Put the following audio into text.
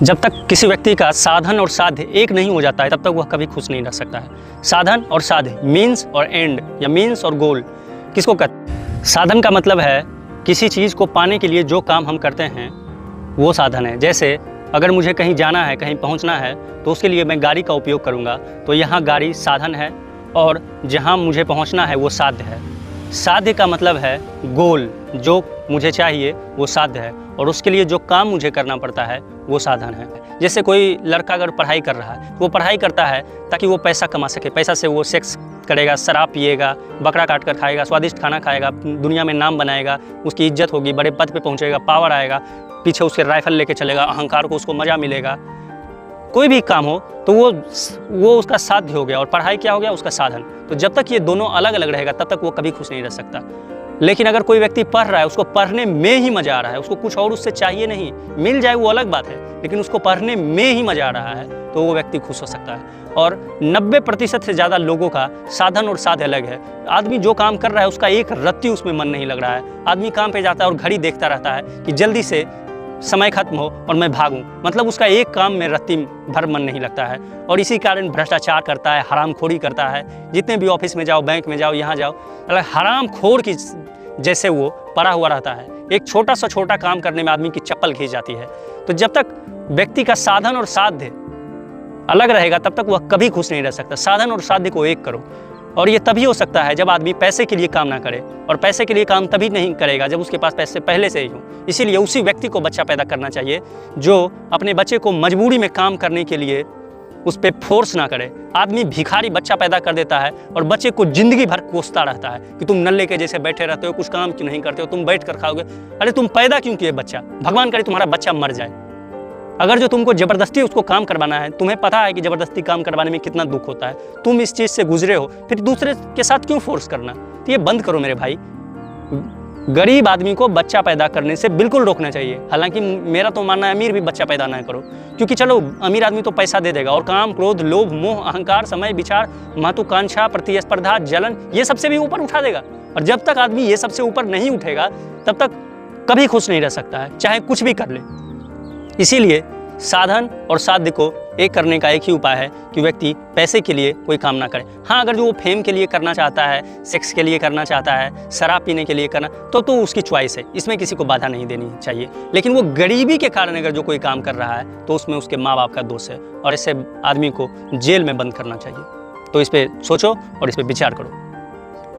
जब तक किसी व्यक्ति का साधन और साध्य एक नहीं हो जाता है तब तक वह कभी खुश नहीं रह सकता है। साधन और साध्य, मीन्स और एंड या मीन्स और गोल किसको कहते हैं? साधन का मतलब है किसी चीज़ को पाने के लिए जो काम हम करते हैं वो साधन है। जैसे अगर मुझे कहीं जाना है, कहीं पहुंचना है तो उसके लिए मैं गाड़ी का उपयोग करूंगा, तो यहाँ गाड़ी साधन है और जहाँ मुझे पहुँचना है वो साध्य है। साध्य का मतलब है गोल, जो मुझे चाहिए वो साध्य है और उसके लिए जो काम मुझे करना पड़ता है वो साधन है। जैसे कोई लड़का अगर पढ़ाई कर रहा है, वो पढ़ाई करता है ताकि वो पैसा कमा सके। पैसा से वो सेक्स करेगा, शराब पिएगा, बकरा काट कर खाएगा, स्वादिष्ट खाना खाएगा, दुनिया में नाम बनाएगा, उसकी इज्जत होगी, बड़े पद पे पहुंचेगा, पावर आएगा, पीछे उसके राइफल लेके चलेगा, अहंकार को उसको मज़ा मिलेगा। कोई भी काम हो तो वो उसका साध्य हो गया और पढ़ाई क्या हो गया, उसका साधन। तो जब तक ये दोनों अलग अलग रहेगा तब तक वो कभी खुश नहीं रह सकता। लेकिन अगर कोई व्यक्ति पढ़ रहा है, उसको पढ़ने में ही मज़ा आ रहा है, उसको कुछ और उससे चाहिए नहीं, मिल जाए वो अलग बात है, लेकिन उसको पढ़ने में ही मज़ा आ रहा है, तो वो व्यक्ति खुश हो सकता है। और 90% से ज़्यादा लोगों का साधन और साध्य अलग है। आदमी जो काम कर रहा है उसका एक रत्ती उसमें मन नहीं लग रहा है। आदमी काम पे जाता है और घड़ी देखता रहता है कि जल्दी से समय खत्म हो और मैं भागूं, मतलब उसका एक काम में रत्ती भर मन नहीं लगता है और इसी कारण भ्रष्टाचार करता है, हरामखोरी करता है। जितने भी ऑफिस में जाओ, बैंक में जाओ, यहाँ जाओ, हरामखोर की जैसे वो पड़ा हुआ रहता है। एक छोटा सा छोटा काम करने में आदमी की चप्पल खींच जाती है। तो जब तक व्यक्ति का साधन और साध्य अलग रहेगा तब तक वह कभी खुश नहीं रह सकता। साधन और साध्य को एक करो, और ये तभी हो सकता है जब आदमी पैसे के लिए काम ना करे, और पैसे के लिए काम तभी नहीं करेगा जब उसके पास पैसे पहले से ही हो। इसीलिए उसी व्यक्ति को बच्चा पैदा करना चाहिए जो अपने बच्चे को मजबूरी में काम करने के लिए उस पर फोर्स ना करे। आदमी भिखारी बच्चा पैदा कर देता है और बच्चे को जिंदगी भर कोसता रहता है कि तुम नल्ले के जैसे बैठे रहते हो, कुछ काम क्यों नहीं करते हो, तुम बैठ कर खाओगे। अरे तुम पैदा क्यों किए बच्चा? भगवान करे तुम्हारा बच्चा मर जाए। अगर जो तुमको ज़बरदस्ती उसको काम करवाना है, तुम्हें पता है कि ज़बरदस्ती काम करवाने में कितना दुख होता है, तुम इस चीज़ से गुजरे हो, फिर दूसरे के साथ क्यों फोर्स करना? तो ये बंद करो मेरे भाई। गरीब आदमी को बच्चा पैदा करने से बिल्कुल रोकना चाहिए। हालांकि मेरा तो मानना है अमीर भी बच्चा पैदा ना करो, क्योंकि चलो अमीर आदमी तो पैसा दे देगा और काम, क्रोध, लोभ, मोह, अहंकार, समय, विचार, महत्वाकांक्षा, प्रतिस्पर्धा, जलन, ये सबसे भी ऊपर उठा देगा। और जब तक आदमी ये सबसे ऊपर नहीं उठेगा तब तक कभी खुश नहीं रह सकता है, चाहे कुछ भी कर ले। इसीलिए साधन और साध्य को एक करने का एक ही उपाय है कि व्यक्ति पैसे के लिए कोई काम ना करे। हाँ, अगर जो वो फेम के लिए करना चाहता है, सेक्स के लिए करना चाहता है, शराब पीने के लिए करना, तो उसकी चॉइस है, इसमें किसी को बाधा नहीं देनी चाहिए। लेकिन वो गरीबी के कारण अगर जो कोई काम कर रहा है तो उसमें उसके माँ बाप का दोष है और ऐसे आदमी को जेल में बंद करना चाहिए। तो इस पर सोचो और इस पर विचार करो।